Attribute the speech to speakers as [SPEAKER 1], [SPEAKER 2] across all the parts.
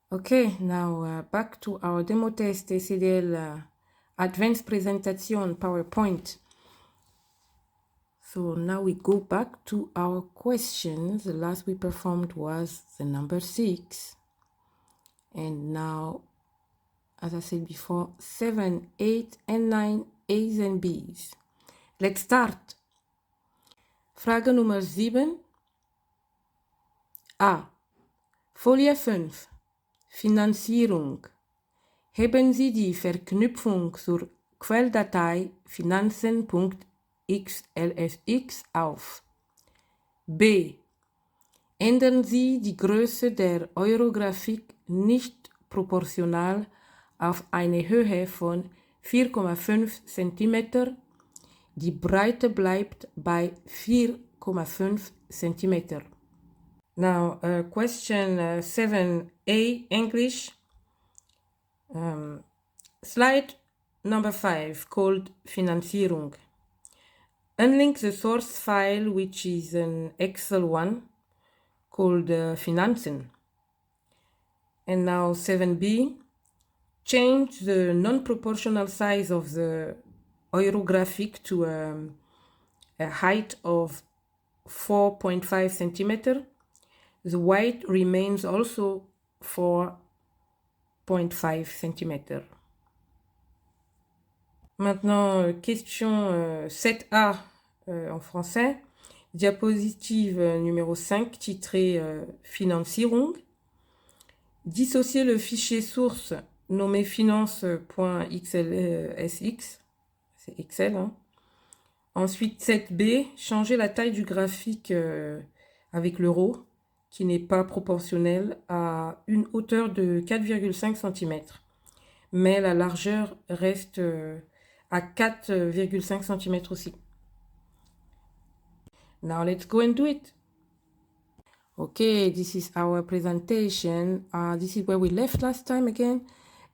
[SPEAKER 1] Okay, now back to our demo test ECDL advanced presentation PowerPoint. So now we go back to our questions. The last we performed was the number 6. And now, as I said before, 7, 8, and 9, A's and B's. Let's start. Frage Nummer 7. A. Folie 5. Finanzierung. Heben Sie die Verknüpfung zur Quelldatei finanzen.xlsx auf. B. Ändern Sie die Größe der Eurografik nicht proportional auf eine Höhe von 4,5 cm. Die Breite bleibt bei 4,5 cm. Now, question 7a, English. Slide number 5, called Finanzierung. Unlink the source file, which is an Excel one, called Finanzen. And now 7b, change the non-proportional size of the Eurographic to a height of 4.5 cm. The weight remains also 4.5 cm. Maintenant, question 7a en français. Diapositive numéro 5, titrée Finanzierung. Dissocier le fichier source nommé finance.xlsx, c'est Excel. Hein. Ensuite, 7b, changer la taille du graphique avec l'euro, qui n'est pas proportionnel à une hauteur de 4,5 cm. Mais la largeur reste à 4,5 cm aussi. Now let's go and do it. Okay, this is our presentation. This is where we left last time again.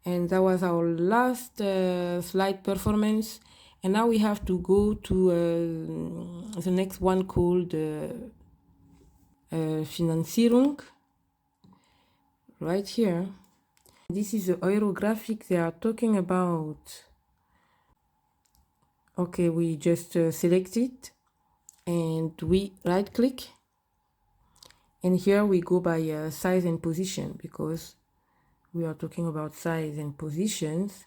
[SPEAKER 1] And that was our last slide performance. And now we have to go to the next one called Finanzierung. Right here. This is the Eurographic they are talking about. Okay, we just select it and we right click. And here we go by size and position because we are talking about size and positions.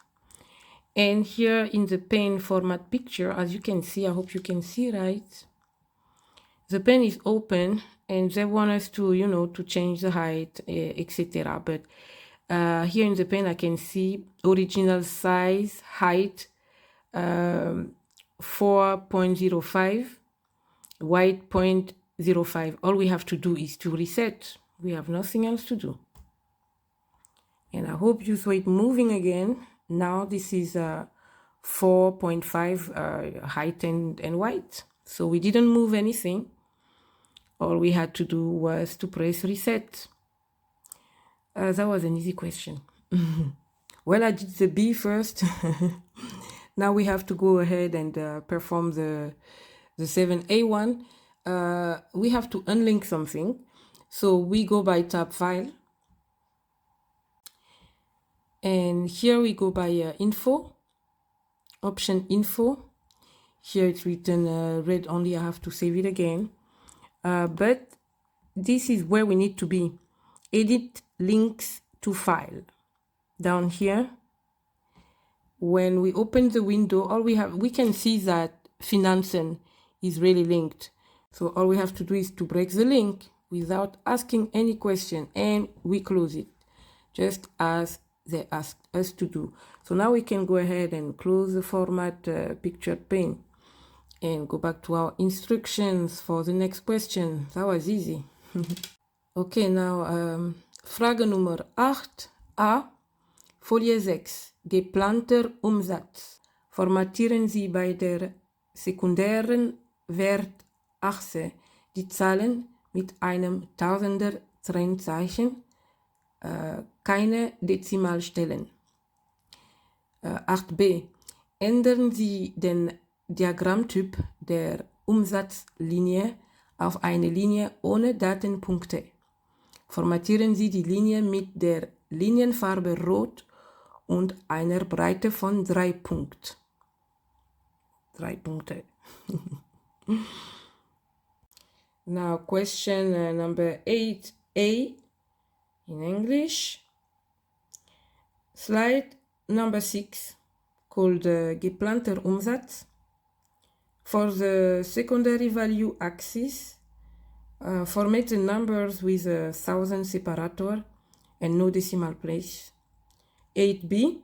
[SPEAKER 1] And here in the pen format picture, as you can see, I hope you can see right. The pen is open and they want us to, to change the height, etc. But here in the pen, I can see original size, height, 4.05, weight 0.05. All we have to do is to reset. We have nothing else to do. And I hope you saw it moving again. Now this is 4.5 height and weight. So we didn't move anything. All we had to do was to press reset. That was an easy question. Well, I did the B first. Now we have to go ahead and perform the 7A one. We have to unlink something. So we go by tab file. And here we go by info, option info. Here it's written read only, I have to save it again. But this is where we need to be. Edit links to file. Down here, when we open the window, we can see that Finanzen is really linked. So all we have to do is to break the link without asking any question, and we close it, just as they asked us to do. So now we can go ahead and close the format picture pane and go back to our instructions for the next question. That was easy. Okay, now Frage Nummer 8a, Folie 6, geplanter Umsatz. Formatieren Sie bei der sekundären Wertachse die Zahlen mit einem Tausender Trennzeichen, keine Dezimalstellen. 8b. Ändern Sie den Diagrammtyp der Umsatzlinie auf eine Linie ohne Datenpunkte. Formatieren Sie die Linie mit der Linienfarbe rot und einer Breite von 3 Punkten. 3 Punkte. Now question number 8a in English. Slide number 6 called geplanter Umsatz. For the secondary value axis, format the numbers with a 1000 separator and no decimal place. 8b,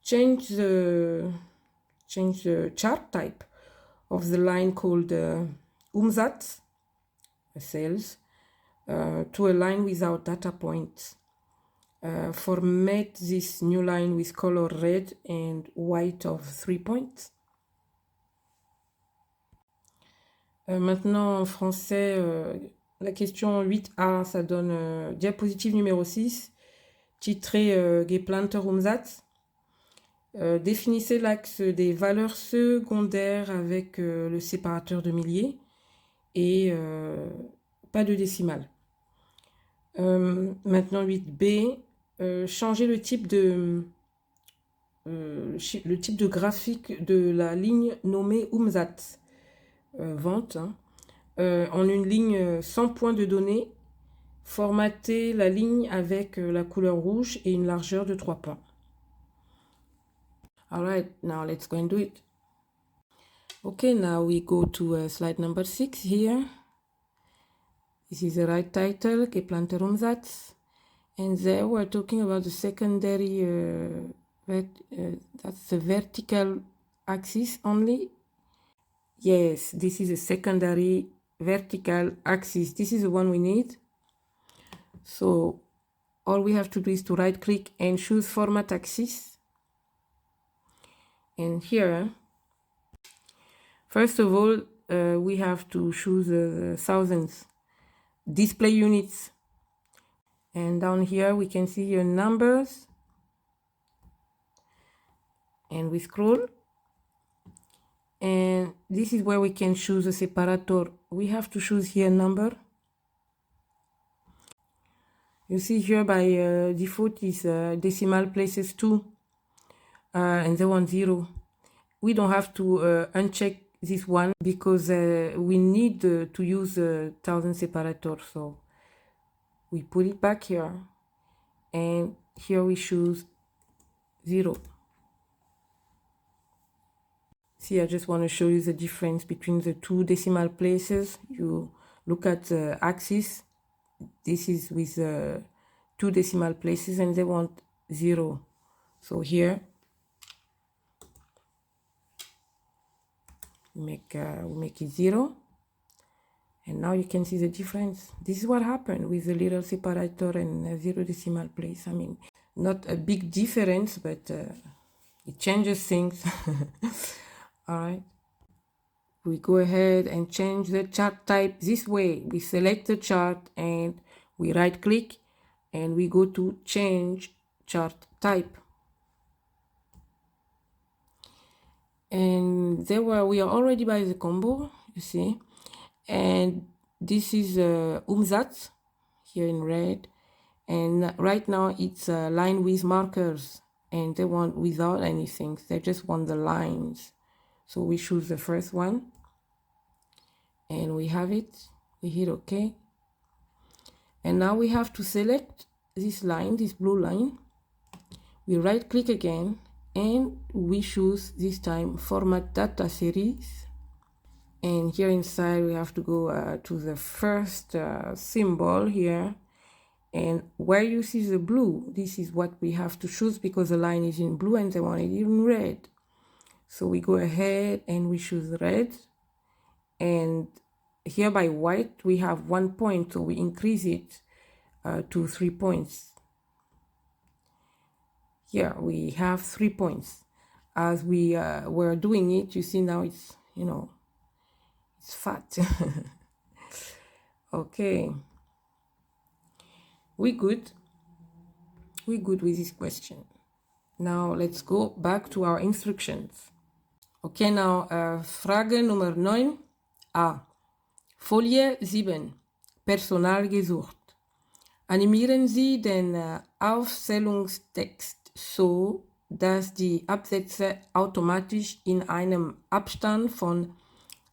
[SPEAKER 1] change the chart type of the line called Umsatz, sales, to a line without data points. Format this new line with color red and white of 3 points. Maintenant en français, la question 8a, ça donne diapositive numéro 6, titré Geplanter Umsatz. Définissez l'axe des valeurs secondaires avec le séparateur de milliers et pas de décimale. Maintenant 8b, changer le type de graphique de la ligne nommée Umsatz, vente, hein, en une ligne sans point de données. Formater la ligne avec la couleur rouge et une largeur de 3 points. Alright, now let's go and do it. Okay, now we go to slide number 6 here. This is the right title, Geplanter Umsatz. And there we're talking about the secondary, that's the vertical axis only. Yes, this is a secondary vertical axis. This is the one we need. So all we have to do is to right click and choose format axis. And here, first of all, we have to choose thousands. Display units. And down here we can see your numbers. And we scroll. And this is where we can choose a separator. We have to choose here number. You see here by default is decimal places 2 and the one 0. We don't have to uncheck this one because we need to use 1000 separator. So we put it back here and here we choose 0. See, I just want to show you the difference between the two decimal places. You look at the axis. This is with 2 decimal places and they want 0. So here we make it 0. And now you can see the difference. This is what happened with the little separator and 0 decimal place. I mean, not a big difference, but it changes things. All right. We go ahead and change the chart type this way. We select the chart and we right click and we go to change chart type. And there we are already by the combo, you see. And this is Umsatz here in red. And right now it's a line with markers and they want without anything. They just want the lines. So we choose the first one. And we have it. We hit OK. And now we have to select this line, this blue line. We right click again and we choose this time format data series. And here inside we have to go to the first symbol here. And where you see the blue, this is what we have to choose because the line is in blue and they want it in red. So we go ahead and we choose red. And here by white, we have 1 point, so we increase it to 3 points. Here we have 3 points. As we were doing it, you see now it's, you know, it's fat. Okay. We good with this question. Now let's go back to our instructions. Okay, now Frage Nummer 9. A. Folie 7. Personal gesucht. Animieren Sie den Aufzählungstext so, dass die Absätze automatisch in einem Abstand von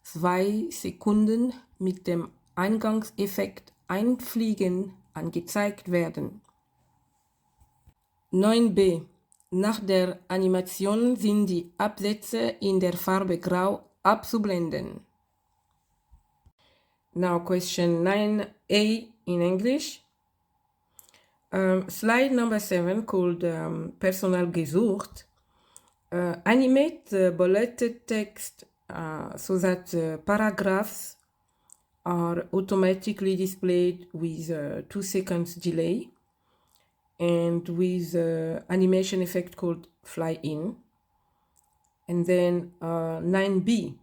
[SPEAKER 1] 2 Sekunden mit dem Eingangseffekt Einfliegen angezeigt werden. 9b. Nach der Animation sind die Absätze in der Farbe Grau abzublenden. Now question 9a in English. Slide number 7 called Personal gesucht. Animate the bulleted text so that the paragraphs are automatically displayed with 2 seconds delay and with animation effect called fly in. And then 9b.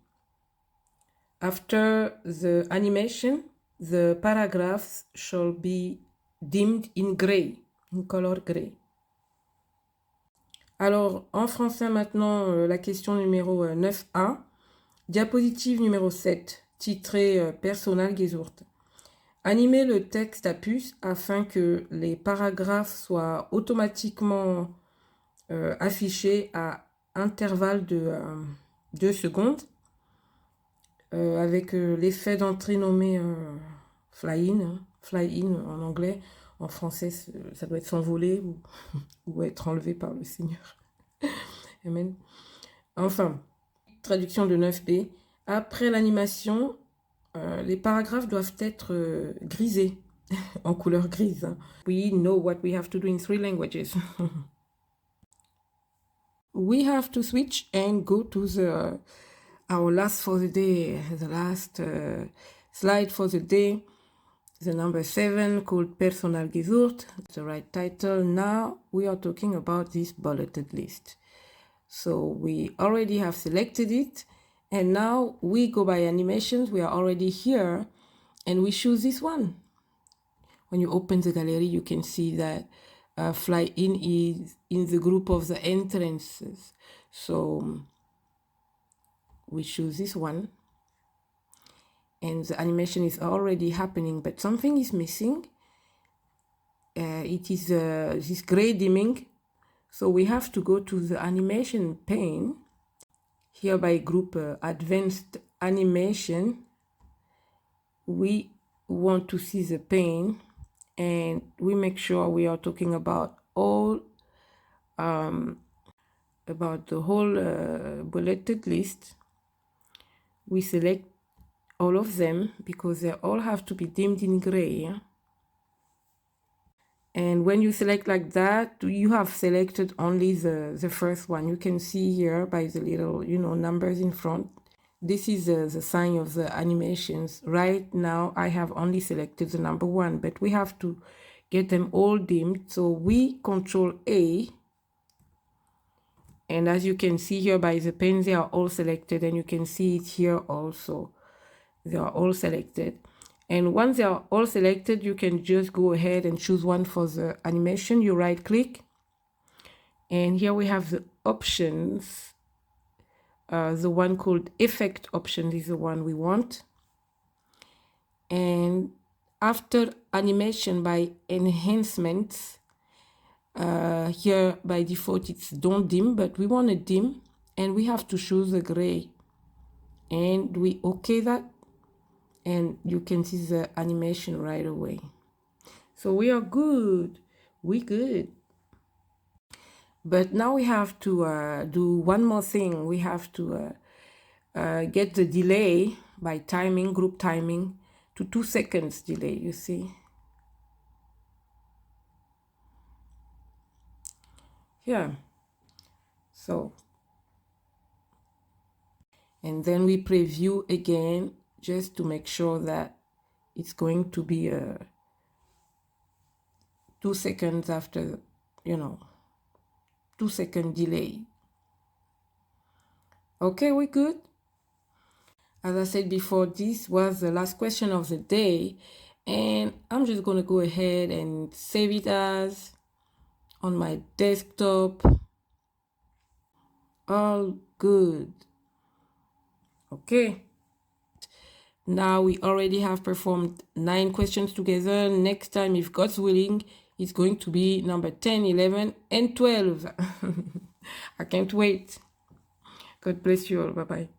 [SPEAKER 1] After the animation, the paragraphs shall be dimmed in gray, in color gray. Alors, en français maintenant, la question numéro 9a, diapositive numéro 7, titrée Personal gesucht. Animer le texte à puce afin que les paragraphes soient automatiquement affichés à intervalle de 2 secondes avec l'effet d'entrée nommé fly in en anglais. En français, ça doit être s'envoler ou être enlevé par le Seigneur. Amen. Enfin, traduction de 9b. Après l'animation, les paragraphes doivent être grisés, en couleur grise. We know what we have to do in 3 languages. We have to switch and go to our last for the day, the last slide for the day, the number 7 called Personal gesucht, the right title. Now we are talking about this bulleted list. So we already have selected it, and now we go by animations. We are already here, and we choose this one. When you open the gallery, you can see that fly in is in the group of the entrances. So we choose this one, and the animation is already happening, but something is missing. It is this gray dimming. So we have to go to the animation pane. Here by group advanced animation, we want to see the pane, and we make sure we are talking about all about the whole bulleted list. We select all of them because they all have to be dimmed in gray. Yeah? And when you select like that, you have selected only the first one. You can see here by the little, numbers in front. This is the sign of the animations. Right now, I have only selected the number 1, but we have to get them all dimmed. So we Control A. And as you can see here by the pen, they are all selected. And you can see it here also. They are all selected. And once they are all selected, you can just go ahead and choose one for the animation. You right click. And here we have the options. The one called effect option is the one we want. And after animation by enhancements, here by default it's don't dim, but we want to dim, and we have to choose the gray. And we okay that. And you can see the animation right away. So we are good. We good. But now we have to do one more thing. We have to get the delay by timing, group timing, to 2 seconds delay, you see. Yeah. So, and then we preview again just to make sure that it's going to be 2 seconds after, 2 second delay. Okay, we good? As I said before, this was the last question of the day, and I'm just going to go ahead and save it as on my desktop. All good. Okay. Now we already have performed 9 questions together. Next time, if God's willing, it's going to be number 10, 11, and 12. I can't wait. God bless you all. Bye-bye.